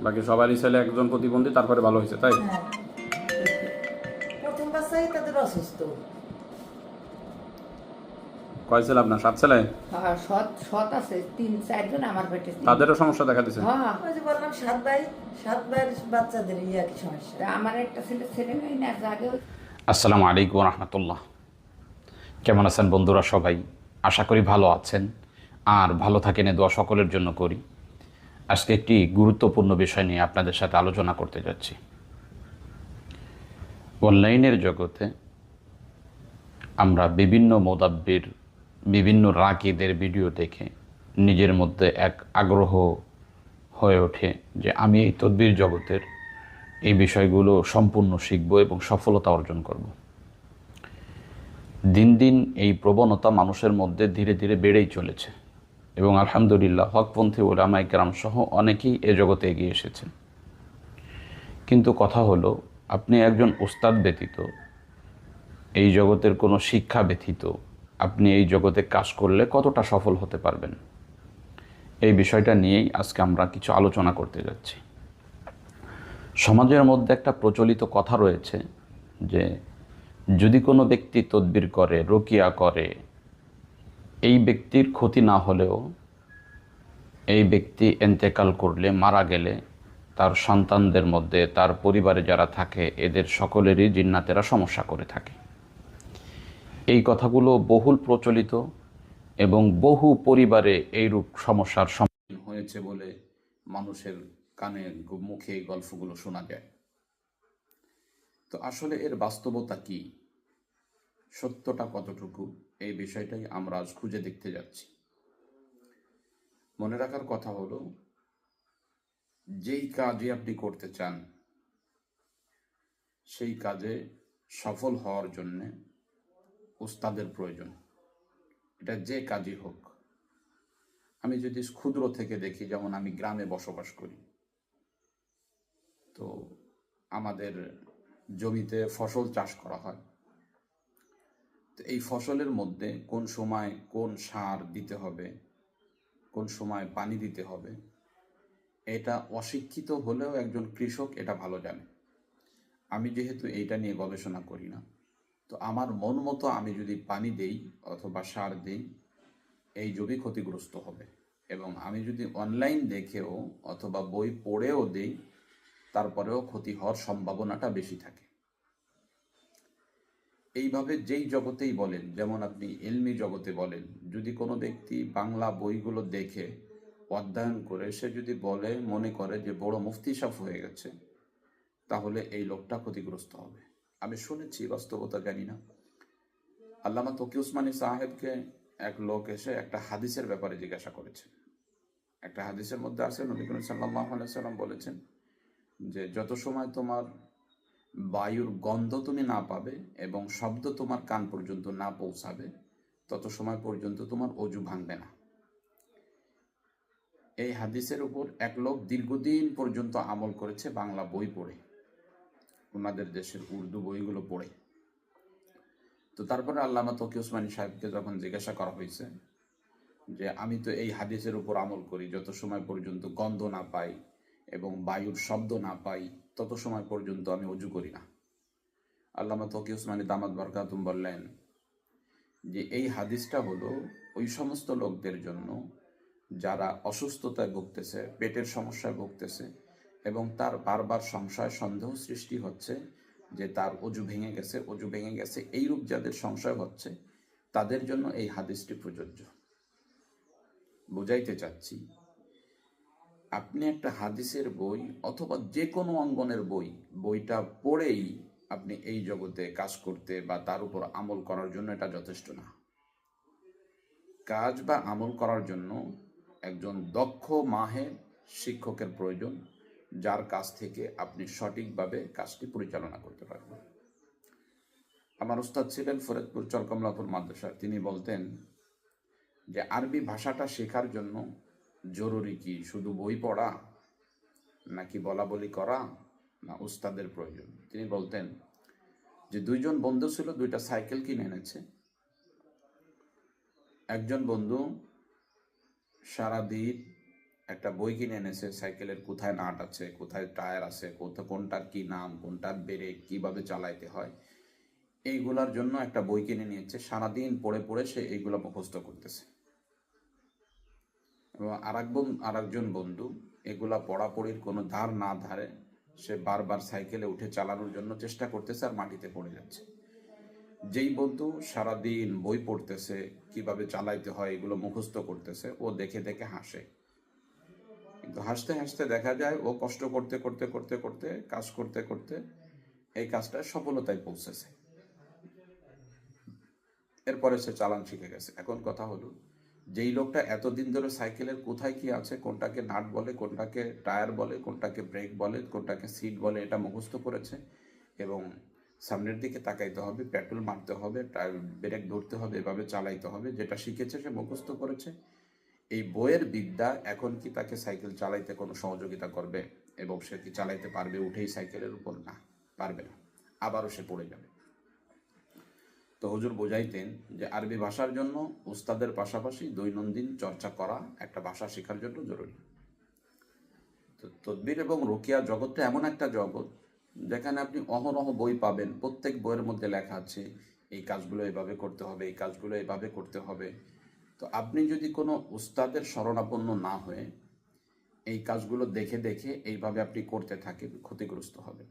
বাকি সবারই ছেলে একজন প্রতিবন্ধী, তারপরে ভালো হয়েছে, তাই? হ্যাঁ, প্রথম বাচ্চাই তাদের অসুস্থ। কয় ছেলে আপনার? 7 ছেলে? হ্যাঁ, সৎ সৎ আছে 3-4 জন আমার পেটে। তাদেরও সমস্যা দেখা দিছে? হ্যাঁ, ওই যে বললাম 7 ভাই, 7 ভাইয়ের বাচ্চাদের একই সমস্যা। আমার একটা ছেলে মেয়ে না জাগে। আসসালামু আলাইকুম রহমতুল্লাহ। কেমন আছেন বন্ধুরা সবাই? আশা করি ভালো আছেন, আর ভালো থাকেন এ দোয়া সকলের জন্য করি। আজকে একটি গুরুত্বপূর্ণ বিষয় নিয়ে আপনাদের সাথে আলোচনা করতে যাচ্ছি। অনলাইনের জগতে আমরা বিভিন্ন মোদাব্বির, বিভিন্ন রাকিদের ভিডিও দেখে নিজের মধ্যে এক আগ্রহ হয়ে ওঠে যে আমি এই তদবির জগতের এই বিষয়গুলো সম্পূর্ণ শিখব এবং সফলতা অর্জন করব। দিন দিন এই প্রবণতা মানুষের মধ্যে ধীরে ধীরে বেড়েই চলেছে এবং আলহামদুলিল্লাহ হকপন্থী ওলামায়ে কেরাম সহ অনেকেই এ জগতে এগিয়ে এসেছেন। কিন্তু কথা হলো, আপনি একজন উস্তাদ ব্যতীত, এই জগতের কোনো শিক্ষা ব্যতীত আপনি এই জগতে কাজ করলে কতটা সফল হতে পারবেন, এই বিষয়টা নিয়েই আজকে আমরা কিছু আলোচনা করতে যাচ্ছি। সমাজের মধ্যে একটা প্রচলিত কথা রয়েছে যে যদি কোনো ব্যক্তি তদবির করে, রুকিয়া করে, এই ব্যক্তির ক্ষতি না হলেও এই ব্যক্তি এন্তেকাল করলে, মারা গেলে তার সন্তানদের মধ্যে, তার পরিবারে যারা থাকে, এদের সকলেরই জিন্নাতেরা সমস্যা করে থাকে। এই কথাগুলো বহুল প্রচলিত এবং বহু পরিবারে এইরূপ সমস্যার সম্মুখীন হয়েছে বলে মানুষের কানে মুখে এই গল্পগুলো শোনা যায়। তো আসলে এর বাস্তবতা কি, সত্যটা কতটুকু, এই বিষয়টাই আমরা আজ খুঁজে দেখতে যাচ্ছি। মনে রাখার কথা হলো, যেই কাজে আপনি করতে চান সেই কাজে সফল হওয়ার জন্য উস্তাদের প্রয়োজন। এটা যে কাজই হোক। আমি যদি ক্ষুদ্র থেকে দেখি, যেমন আমি গ্রামে বসবাস করি, তো আমাদের জমিতে ফসল চাষ করা হয়। তো এই ফসলের মধ্যে কোন সময় কোন সার দিতে হবে, কোন সময় পানি দিতে হবে, এটা অশিক্ষিত হলেও একজন কৃষক এটা ভালো জানে। আমি যেহেতু এইটা নিয়ে গবেষণা করি না, তো আমার মন মতো আমি যদি পানি দেই অথবা সার দেই, এই জমি ক্ষতিগ্রস্ত হবে। এবং আমি যদি অনলাইন দেখেও অথবা বই পড়েও দেই, তারপরেও ক্ষতি হওয়ার সম্ভাবনাটা বেশি থাকে। এইভাবে যেই জগতেই বলেন, যেমন আপনি ইলমি জগতে বলেন, যদি কোনো ব্যক্তি বাংলা বইগুলো দেখে অধ্যয়ন করে সে যদি বলে, মনে করে যে বড় মুফতি সাহেব হয়ে গেছে, তাহলে এই লোকটা ক্ষতিগ্রস্ত হবে। আমি শুনেছি, বাস্তবতা জানি না। আল্লামা তকি উসমানী সাহেবকে এক লোক এসে একটা হাদিসের ব্যাপারে জিজ্ঞাসা করেছে। একটা হাদিসের মধ্যে আছে, নবী করিম সাল্লাল্লাহু আলাইহি সাল্লাম বলেছেন যে যত সময় তোমার বায়ুর গন্ধ তুমি না পাবে এবং শব্দ তোমার কান পর্যন্ত না পৌঁছাবে, তত সময় পর্যন্ত তোমার অজু ভাঙবে না। এই হাদিসের উপর এক লোক দীর্ঘদিন পর্যন্ত আমল করেছে বাংলা বই পড়ে, ওনাদের দেশের উর্দু বইগুলো পড়ে। তো তারপরে আল্লামা তকি উসমানী সাহেবকে যখন জিজ্ঞাসা করা হয়েছে যে আমি তো এই হাদিসের উপর আমল করি, যত সময় পর্যন্ত গন্ধ না পাই এবং বায়ুর শব্দ না পাই, তত সময় পর্যন্ত আমি অজু করি না। আল্লামা তকি উসমানী দামাত বরকাতুম বললেন যে এই হাদিসটা হলো ওই সমস্ত লোকদের জন্য যারা অসুস্থতায় ভুগতেছে, পেটের সমস্যায় ভুগতেছে এবং তার বারবার সংশয় সন্দেহ সৃষ্টি হচ্ছে যে তার অজু ভেঙে গেছে, এইরূপ যাদের সংশয় হচ্ছে, তাদের জন্য এই হাদিসটি প্রযোজ্য। বুঝাইতে চাচ্ছি, আপনি একটা হাদিসের বই অথবা যে কোনো অঙ্গনের বইটা পড়েই আপনি এই জগতে কাজ করতে বা তার উপর আমল করার জন্য এটা যথেষ্ট না। কাজ বা আমল করার জন্য একজন দক্ষ মাহের শিক্ষকের প্রয়োজন, যার কাছ থেকে আপনি সঠিকভাবে কাজটি পরিচালনা করতে পারবেন। আমার উস্তাদ ছিলেন ফরিদপুর চরকমলাপুর মাদ্রাসার। তিনি বলতেন যে আরবি ভাষাটা শেখার জন্য জরুরি কি শুধু বই পড়া, নাকি বলা বলি করা, না উস্তাদের প্রয়োজন? তিনি বলতেন যে দুইজন বন্ধু ছিল, দুইটা সাইকেল কিনে এনেছে। একজন বন্ধু সারাদিন একটা বই কিনে এনেছে, সাইকেলের কোথায় নাট আছে, কোথায় টায়ার আছে, কোনটার কি নাম, কোনটার ব্রেক, কিভাবে চালাইতে হয়, এইগুলার জন্য একটা বই কিনে নিয়েছে। সারাদিন পড়ে পড়ে সে এইগুলো মুখস্থ করতেছে। এবং আরেকজন বন্ধু এগুলা পড়াপড়ির কোনো ধার না ধারে সে বারবার সাইকেলে উঠে চালানোর জন্য চেষ্টা করতেছে আর মাটিতে পড়ে যাচ্ছে। যেই বন্ধু সারাদিন বই পড়তেছে, কিভাবে চালাইতে হয় এগুলো মুখস্থ করতেছে, ও দেখে দেখে হাসে। কিন্তু হাসতে হাসতে দেখা যায় ও কষ্ট করতে করতে করতে করতে কাজ করতে করতে এই কাজটা সফলতায় পৌঁছেছে। এরপরে সে চালান শিখে গেছে। এখন কথা হলো, যেই লোকটা এতদিন ধরে সাইকেলের কোথায় কি আছে, কোনটাকে নাট বলে, কোনটাকে টায়ার বলে, কোনটাকে ব্রেক বলে, কোনটাকে সিট বলে, এটা মুখস্থ করেছে এবং সামনের দিকে তাকাইতে হবে, পেট্রোল মারতে হবে, ব্রেক ধরতে হবে, এভাবে চালাইতে হবে, যেটা শিখেছে সে মুখস্থ করেছে, এই বইয়ের বিদ্যা এখন কি তাকে সাইকেল চালাইতে কোনো সহযোগিতা করবে এবং সে কি চালাইতে পারবে উঠেই সাইকেলের উপর? না, পারবে না, আবারও সে পড়ে যাবে। তো হুজুর বোঝাইতেন যে আরবি ভাষার জন্য উস্তাদের পাশাপাশি দৈনন্দিন চর্চা করা একটা ভাষা শেখার জন্য জরুরি। তো তদবির এবং রুকিয়া জগৎটা এমন একটা জগৎ যেখানে আপনি অহরহ বই পাবেন, প্রত্যেক বইয়ের মধ্যে লেখা আছে এই কাজগুলো এভাবে করতে হবে, এই কাজগুলো এভাবে করতে হবে। তো আপনি যদি কোনো উস্তাদের শরণাপন্ন না হয়ে এই কাজগুলো দেখে দেখে এইভাবে আপনি করতে থাকেন, ক্ষতিগ্রস্ত হবেন।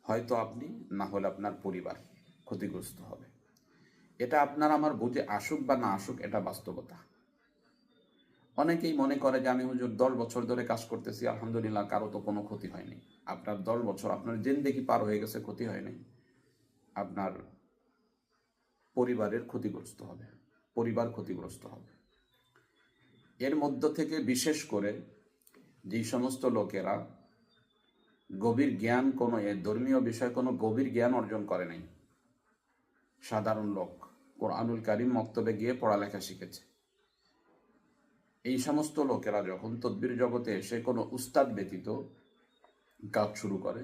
হয়তো আপনি, না হলে আপনার পরিবার ক্ষতিগ্রস্ত হবে। এটা আপনার আমার বুঝে আসুক বা না আসুক, এটা বাস্তবতা। অনেকেই মনে করে যে আমি হুজুর 10 বছর ধরে কাজ করতেছি, আলহামদুলিল্লাহ, কারো তো কোনো ক্ষতি হয়নি। আপনার 10 বছর আপনার জিন্দেগি পার হয়ে গেছে, ক্ষতি হয়নি। আপনার পরিবারের ক্ষতিগ্রস্ত হবে, পরিবার ক্ষতিগ্রস্ত হবে। এর মধ্য থেকে বিশেষ করে যেই সমস্ত লোকেরা গভীর জ্ঞান, কোনো ধর্মীয় বিষয়ে কোনো গভীর জ্ঞান অর্জন করে নাই, সাধারণ লোক কোরআনুল কারীম মক্তবে গিয়ে পড়ালেখা শিখেছে, এই সমস্ত লোকেরা যখন তদবির জগতে এসে কোনো উস্তাদ ব্যতীত কাজ শুরু করে,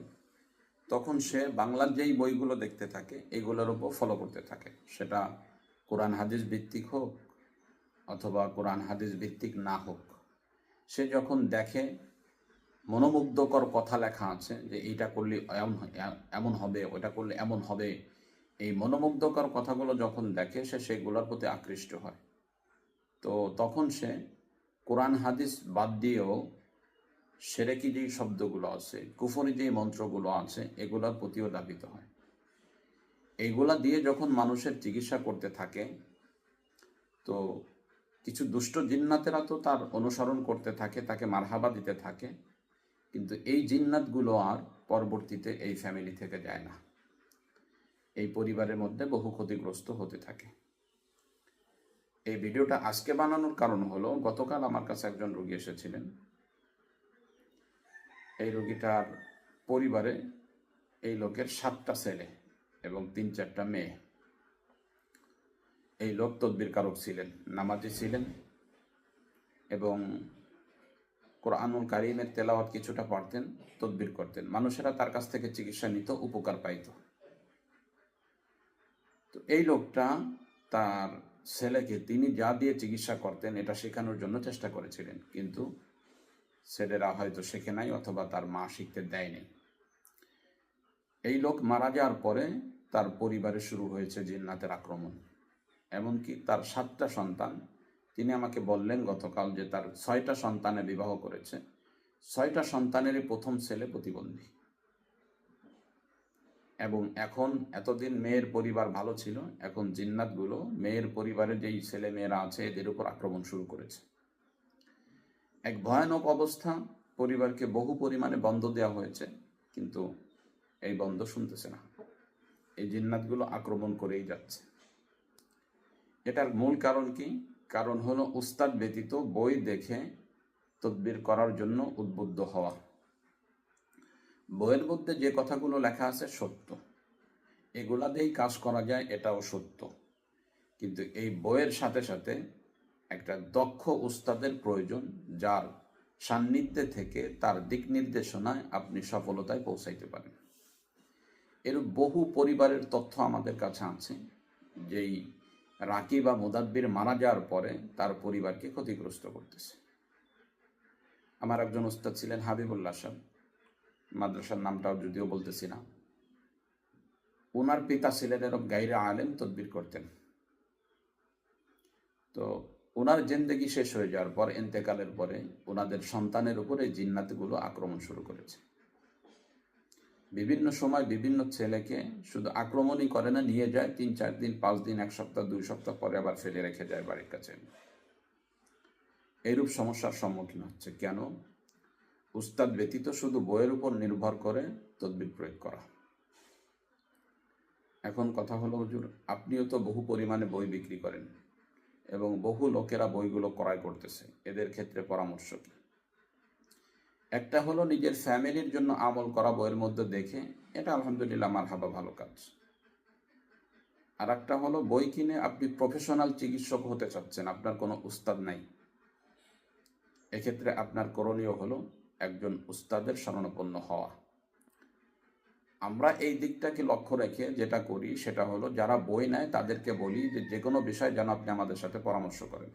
তখন সে বাংলার যেই বইগুলো দেখতে থাকে এগুলোর উপর ফলো করতে থাকে। সেটা কোরআন হাদিস ভিত্তিক হোক অথবা কোরআন হাদিস ভিত্তিক না হোক, সে যখন দেখে মনোমুগ্ধকর কথা লেখা আছে যে এইটা করলে এমন হবে, ওটা করলে এমন হবে, এই মনোমুগ্ধকর কথাগুলো যখন দেখে সে সেগুলোর প্রতি আকৃষ্ট হয়। তো তখন সে কোরআন হাদিস বাদ দিয়েও শিরকি যেই শব্দগুলো আছে, কুফরি যেই মন্ত্রগুলো আছে, এগুলোর প্রতিও ধাবিত হয়। এইগুলা দিয়ে যখন মানুষের চিকিৎসা করতে থাকে, তো কিছু দুষ্ট জিন্নাতেরা তো তার অনুসরণ করতে থাকে, তাকে মারহাবা দিতে থাকে, কিন্তু এই জিন্নাতগুলো আর পরবর্তীতে এই ফ্যামিলি থেকে যায় না, এই পরিবারের মধ্যে বহু ক্ষতিগ্রস্ত হতে থাকে। এই ভিডিওটা আজকে বানানোর কারণ হলো, গতকাল আমার কাছে একজন রোগী এসেছিলেন। এই রোগীটার পরিবারে এই লোকের 7টা ছেলে এবং 3-4টা মেয়ে। এই লোক তদবির কারক ছিলেন, নামাজি ছিলেন এবং কোরআনুল কারীমের তেলাওয়াত কিছুটা পারতেন, তদবির করতেন। মানুষেরা তার কাছ থেকে চিকিৎসা নিত, উপকার পাইত। তো এই লোকটা তার ছেলেকে তিনি যা দিয়ে চিকিৎসা করতেন এটা শেখানোর জন্য চেষ্টা করেছিলেন, কিন্তু ছেলেরা হয়তো শেখে নাই অথবা তার মা শিখতে দেয়নি। এই লোক মারা যাওয়ার পরে তার পরিবারে শুরু হয়েছে জিন্নাতের আক্রমণ। এমনকি তার 7টা সন্তান, তিনি আমাকে বললেন গতকাল যে তার 6টা সন্তানে বিবাহ করেছে, 6টা সন্তানেরই প্রথম ছেলে প্রতিবন্ধী। এবং এখন এতদিন মেয়ের পরিবার ভালো ছিল, এখন জিন্নাতগুলো মেয়ের পরিবারের যেই ছেলে মেয়েরা আছে এদের উপর আক্রমণ শুরু করেছে। এক ভয়ানক অবস্থা, পরিবারকে বহু পরিমাণে বন্ধ দেওয়া হয়েছে, কিন্তু এই বন্ধ শুনতেছে না, এই জিন্নাতগুলো আক্রমণ করেই যাচ্ছে। এটার মূল কারণ কি? কারণ হলো উস্তাদ ব্যতীত বই দেখে তদবির করার জন্য উদ্বুদ্ধ হওয়া। বইয়ের মধ্যে যে কথাগুলো লেখা আছে সত্য, এগুলা দিয়েই কাজ করা যায়, এটাও সত্য, কিন্তু এই বইয়ের সাথে সাথে একটা দক্ষ উস্তাদের প্রয়োজন, যার সান্নিধ্যে থেকে তার দিক নির্দেশনায় আপনি সফলতায় পৌঁছাইতে পারেন। এর বহু পরিবারের তথ্য আমাদের কাছে আছে, যেই রাকি বা মুদাব্বির মারা যাওয়ার পরে তার পরিবারকে ক্ষতিগ্রস্ত করতেছে। আমার একজন উস্তাদ ছিলেন হাবিবুল্লাহ সাহেব, মাদ্রাসার নামটাও যদিও বলতেছি না। ওনার পিতা ছিলেন এরকম গাইরে আলেম, তদবির করতেন। তো ওনার জিন্দেগি শেষ হয়ে যাওয়ার পর, ইন্তেকালের পরে ওনাদের সন্তানের উপরে জিন্নাতগুলো আক্রমণ শুরু করেছে। বিভিন্ন সময় বিভিন্ন ছেলেকে শুধু আক্রমণই করে না, নিয়ে যায় 3-4 দিন, 5 দিন, 1 সপ্তাহ, 2 সপ্তাহ পরে আবার ফেলে রেখে যায় বাড়ির কাছে। এইরূপ সমস্যার সম্মুখীন হচ্ছে কেন? উস্তাদ ব্যতীত শুধু বইয়ের উপর নির্ভর করে তদবির প্রয়োগ করা। এখন কথা হলো, হুজুর আপনিও তো বহু পরিমাণে বই বিক্রি করেন এবং বহু লোকেরা বইগুলো ক্রয় করতেছে, এদের ক্ষেত্রে পরামর্শ কি? একটা হলো নিজের ফ্যামিলির জন্য আমল করা বইয়ের মধ্যে দেখে, এটা আলহামদুলিল্লাহ মারহাবা, ভালো কাজ। আর একটা হলো বই কিনে আপনি প্রফেশনাল চিকিৎসক হতে চাচ্ছেন, আপনার কোনো উস্তাদ নাই। এক্ষেত্রে আপনার করণীয় হলো একজন উস্তাদের শরণাপন্ন হওয়া। আমরা এই দিকটাকে লক্ষ্য রেখে যেটা করি সেটা হলো, যারা বই নেয় তাদেরকে বলি যে কোনো বিষয় যেন আপনি আমাদের সাথে পরামর্শ করেন।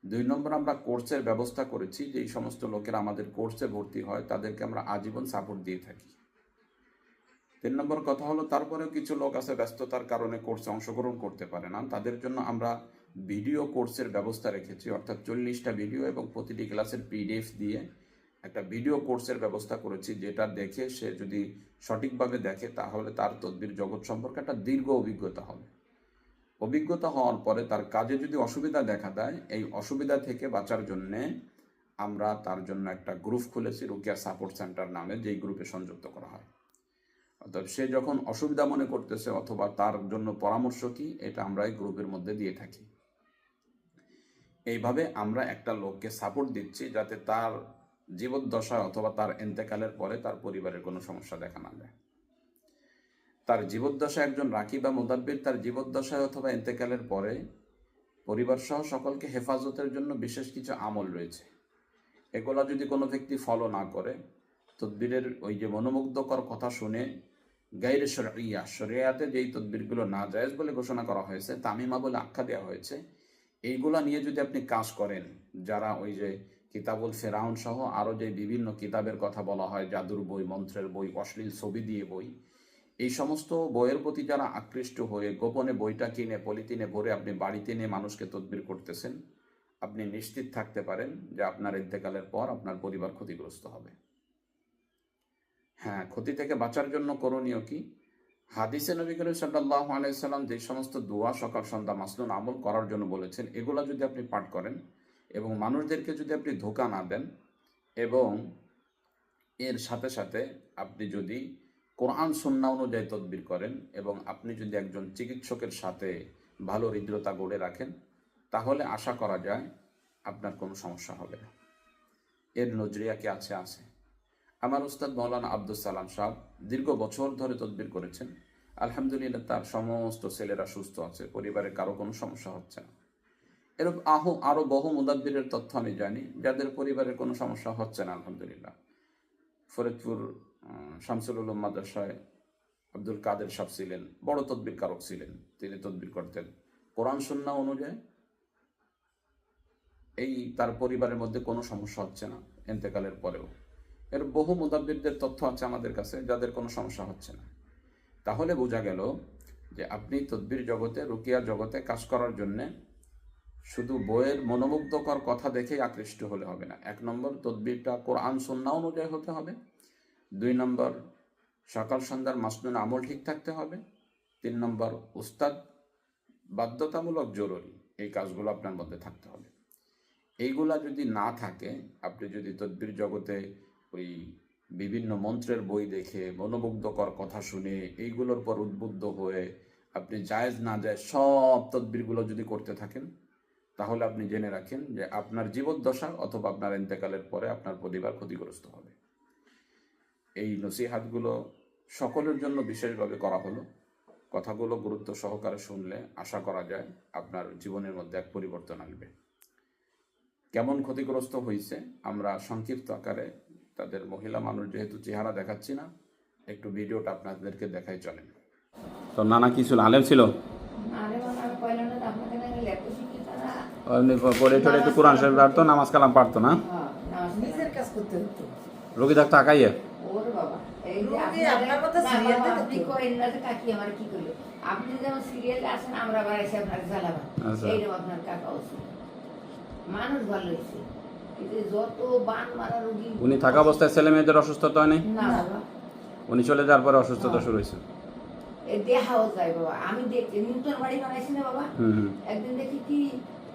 2 নম্বর, আমরা কোর্সের ব্যবস্থা করেছি, যে এই সমস্ত লোকেরা আমাদের কোর্সে ভর্তি হয় তাদেরকে আমরা আজীবন সাপোর্ট দিয়ে থাকি। 3 নম্বর কথা হলো, তারপরেও কিছু লোক আছে ব্যস্ততার কারণে কোর্সে অংশগ্রহণ করতে পারে না, তাদের জন্য আমরা ভিডিও কোর্সের ব্যবস্থা রেখেছি, অর্থাৎ 40টা ভিডিও এবং প্রতিটি ক্লাসের PDF দিয়ে একটা ভিডিও কোর্সের ব্যবস্থা করেছি, যেটা দেখে সে যদি সঠিকভাবে দেখে তাহলে তার তদবির জগৎ সম্পর্কে একটা দীর্ঘ অভিজ্ঞতা হবে। অভিজ্ঞতা হওয়ার পরে তার কাজে যদি অসুবিধা দেখা দেয়, এই অসুবিধা থেকে বাঁচার জন্যে আমরা তার জন্য একটা গ্রুপ খুলেছি, রুকিয়া সাপোর্ট সেন্টার নামে, যেই গ্রুপে সংযুক্ত করা হয়। অর্থাৎ সে যখন অসুবিধা মনে করতেছে অথবা তার জন্য পরামর্শ কি, এটা আমরা এই গ্রুপের মধ্যে দিয়ে থাকি। এইভাবে আমরা একটা লোককে সাপোর্ট দিচ্ছি যাতে তার জীবদ্দশায় অথবা তার ইন্তেকালের পরে তার পরিবারের কোনো সমস্যা দেখা না দেয়। তার জীবদ্দশায় একজন রাকি বা মুদাব্বির তার জীবদ্দশায় অথবা ইন্তেকালের পরে পরিবার সহ সকলকে হেফাজতের জন্য বিশেষ কিছু আমল রয়েছে। এগুলা যদি কোনো ব্যক্তি ফলো না করে, তদবিরের ওই যে মনোমুগ্ধকর কথা শুনে গাইরে শরিয়া, শরিয়াতে যেই তদবিরগুলো না জায়েজ বলে ঘোষণা করা হয়েছে, তামিমা বলে আখ্যা দেওয়া হয়েছে, এইগুলা নিয়ে যদি আপনি কাজ করেন, যারা ওই যে কিতাবুল ফেরাউন সহ আরও যে বিভিন্ন কিতাবের কথা বলা হয়, জাদুর বই, মন্ত্রের বই, অশ্লীল ছবি দিয়ে বই, এই সমস্ত বইয়ের প্রতি যারা আকৃষ্ট হয়ে গোপনে বইটা কিনে পলিথিনে ভরে আপনি বাড়িতে নিয়ে মানুষকে তদবির করতেছেন, আপনি নিশ্চিত থাকতে পারেন যে আপনার ইন্তেকালের পর আপনার পরিবার ক্ষতিগ্রস্ত হবে। হ্যাঁ, ক্ষতি থেকে বাঁচার জন্য করণীয় কি? হাদিসে নবী করিম সাল্লাল্লাহু আলাইহি সাল্লাম যে সমস্ত দোয়া সকাল সন্ধ্যা মাসনুন আমল করার জন্য বলেছেন, এগুলা যদি আপনি পাঠ করেন এবং মানুষদেরকে যদি আপনি ধোঁকা না দেন, এবং এর সাথে সাথে আপনি যদি কোরআন সুন্নাহ অনুযায়ী তদবির করেন এবং আপনি যদি একজন চিকিৎসকের সাথে ভালো হৃদ্রতা গড়ে রাখেন, তাহলে আশা করা যায় আপনার কোনো সমস্যা হবে না। এর নজরিয়া কি আছে? আছে। আমার উস্তাদ মৌলানা আব্দুল সালাম সাহেব দীর্ঘ বছর ধরে তদবির করেছেন, আলহামদুলিল্লাহ তার সমস্ত ছেলেরা সুস্থ আছে, পরিবারের কারো কোনো সমস্যা হচ্ছে না। এরকম আরও বহু মুদাব্বিরের তথ্য আমি জানি যাদের পরিবারের কোনো সমস্যা হচ্ছে না, আলহামদুলিল্লাহ। ফরিদপুর শামসুল উলুম মাদ্রাসায় আব্দুল কাদের সাহেব ছিলেন, বড় তদবির কারক ছিলেন, তিনি তদবির করতেন কোরআন সুন্নাহ অনুযায়ী। এই তার পরিবারের মধ্যে কোনো সমস্যা হচ্ছে না ইন্তেকালের পরেও। এর বহু মুদাব্বিরদের তথ্য আছে আমাদের কাছে যাদের কোনো সমস্যা হচ্ছে না। তাহলে বোঝা গেল যে আপনি তদবির জগতে, রুকিয়া জগতে কাজ করার জন্যে শুধু বইয়ের মনোমুগ্ধকর কথা দেখেই আকৃষ্ট হলে হবে না। 1 নম্বর, তদবিরটা কোরআন সুন্নাহ অনুযায়ী হতে হবে। 2 নম্বর, সকাল সন্ধ্যার মাসনুন আমল ঠিক থাকতে হবে। 3 নম্বর, উস্তাদ বাধ্যতামূলক জরুরি, এই কাজগুলো আপনার মধ্যে থাকতে হবে। এইগুলা যদি না থাকে, আপনি যদি তদবির জগতে ওই বিভিন্ন মন্ত্রের বই দেখে মনোমুগ্ধকর কথা শুনে এইগুলোর পর উদ্বুদ্ধ হয়ে আপনি জায়েজ না যায় সব তদবিরগুলো যদি করতে থাকেন, তাহলে আপনি জেনে রাখেন যে আপনার জীবদ্দশা অথবা আপনার ইন্তেকালের পরে আপনার পরিবার ক্ষতিগ্রস্ত হবে। এই নসিহাতগুলো সকলের জন্য বিশেষভাবে করা হলো। কথাগুলো গুরুত্ব সহকারে শুনলে আশা করা যায় আপনার জীবনের মধ্যে এক পরিবর্তন আসবে। কেমন ক্ষতিগ্রস্ত হয়েছে আমরা সংক্ষিপ্ত আকারে, তাদের মহিলা মানুষ যেহেতু চেহারা দেখাচ্ছি না, একটু ভিডিওটা আপনাদেরকে দেখাই চলেন। তো নানা কি ছিল, আলেম ছিল? আরে বাবা, কইলাম না আপনাকে নাকি লেখো শিখি তারা। পরে একটু কোরআন শরীফ পারতো, নামাজ কালাম পারতো না? হ্যাঁ। আছে নিজের কাজ করতে হতো। রোগী ডাক্তার আঁকাইয়ে ওরে বাবা এই যে রোগী আপনার আপনার মতো serial দেখে আপনি তো। কইন না যে কাকি আমার কি করলো আপনি যেমন সিরিয়ালে আসেন আমরা আবার এসে আপনার জ্বালাবেন আচ্ছা। এইরকম আপনার কাকা উচিত মানুষ ভালো হয়েছে কিন্তু যত বান মারা রোগী উনি থাকা অবস্থায় ছেলে মেয়েদের অসুস্থতা হয়নি? না বাবা উনি চলে যাওয়ার পরে অসুস্থতা শুরু হয়েছে। এই দেখাও যায় বাবা আমি দেখছি নতুন বাড়ি বানাইছি না বাবা হুম। একদিন দেখি কি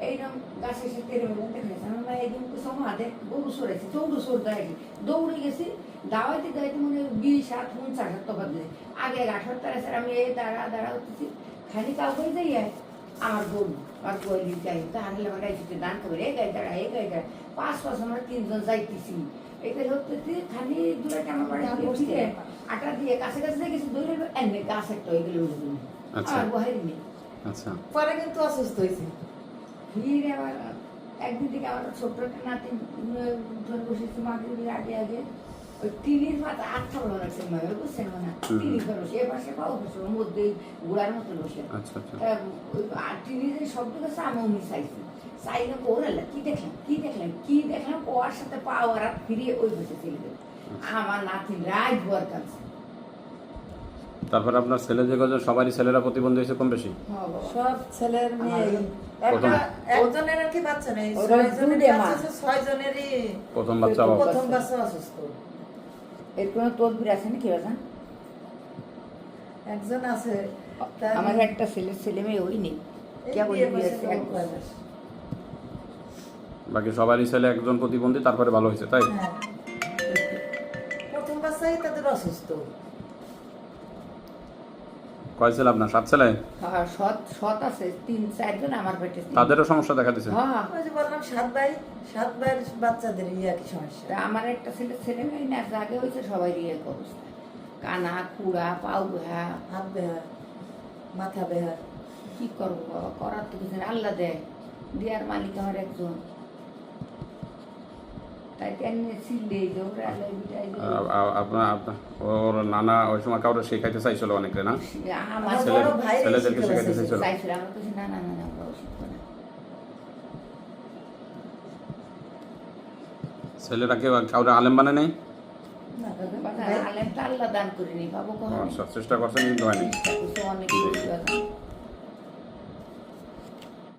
এইরকম গাছে এসে তেরে মেলে দেখেছি আমার মা একদিন সময় দেখ গরু সরেছে চৌড়ু সর দেয় দৌড়ে গেছি দাওয়াইতে দাওয়াইতে মনে হয় 20-50 তফাৎ দিয়েছে আগে 18 আছে আমি এই দাঁড়া হতেছি খালি কাউকে যাই আমার গরু আর গরু যাই তা হারলে আমার গাইছে দান করে এই গাই দাঁড়া 5 আমরা 3 জন যাইতেছি এটা হতে খালি দূরে আমার বাড়ি ফিরে আটা দিয়ে কাছে কাছে গেছি দৌড়ে এনে গাছ একটা হয়ে গেল আচ্ছা। আর বহারি নেই আচ্ছা। পরে কিন্তু অসুস্থ হয়েছে। ফিরে আবার একদিন থেকে আমার ছোট্ট একটা নাতি ধরে বসেছি মাটির আগে ওই টিনের মাথা আটটা বলা লাগছে মায়ের বুঝছেন না টিনি ঘর বসে এপাশে পাও বসে ওর মধ্যেই গুড়ার মতো বসে আচ্ছা আচ্ছা। ওই টিনের যে শব্দ করছে আমি অমনি চাইছি চাইলে ওরালা কি দেখলাম ওর সাথে পাওয়ার আর ফিরিয়ে ওই বসে চলে গেল আমার নাতি রাত ভর কাছে তারপরে আপনার ছেলে যে কজন সবারই ছেলেরা প্রতিবন্ধী হয়েছে কম বেশি? সব ছেলের মেয়ে প্রথম- একজনের আর কি বাচ্চা নেই, ওরা 6 জনের দুধে বাচ্চা মা। আছে, 6 জনেরই প্রথম বাচ্চা অবাক। প্রথম বাচ্চা অসুস্থ। এর কোনো তদবির আছে নাকি বাজান একজন আছে তার আমার একটা ছেলে মেয়ে ওই নেই এই কেবল বিয়ে বিয়ে বসে আছে, কয় মাস। বাকি সবারই ছেলে একজন প্রতিবন্ধী, তারপরে ভালো হয়েছে তাই? হ্যাঁ। প্রথম বাচ্চাই তাদের অসুস্থ। কয় ছেলে আপনার? 7 ছেলে? হ্যাঁ সৎ আছে 3-4 জন আমার পেটে তাদেরও সমস্যা দেখা দিচ্ছে? হ্যাঁ ওই যে বললাম 7 ভাইয়ের বাচ্চাদের একই সমস্যা। তা আমার একটা ছেলে মেয়ে না আগে হয়েছে সবাই এক অবস্থা কানা কুড়া পাও বেহা হাত বেহা, মাথা বেহা। কি করবো বাবা করার তো কিছু নেই, আল্লাহ দেয় দেওয়ার মালিক আমার একজন তাই তেমনি ছিললে যে ওরা আল্লাহ বিটাই আপনার ওর নানা ওই সময় কাউকে শেখাইতে চাইছিল অনেকে না? আমার আমার ছেলে- বড় ভাইরে ছেলেদেরকে শিখে শেখাইতে গেছে। চাইছিল? চাইছিল আমার কাছে না আমরা শিখবো না ছেলেরা কেউ কাউরে আলেম বানায় নেই? না, আলেম তো আল্লাহ দান করিনি বাবু কখন আচ্ছা, চেষ্টা করছেন কিন্তু হয়নি। অনেক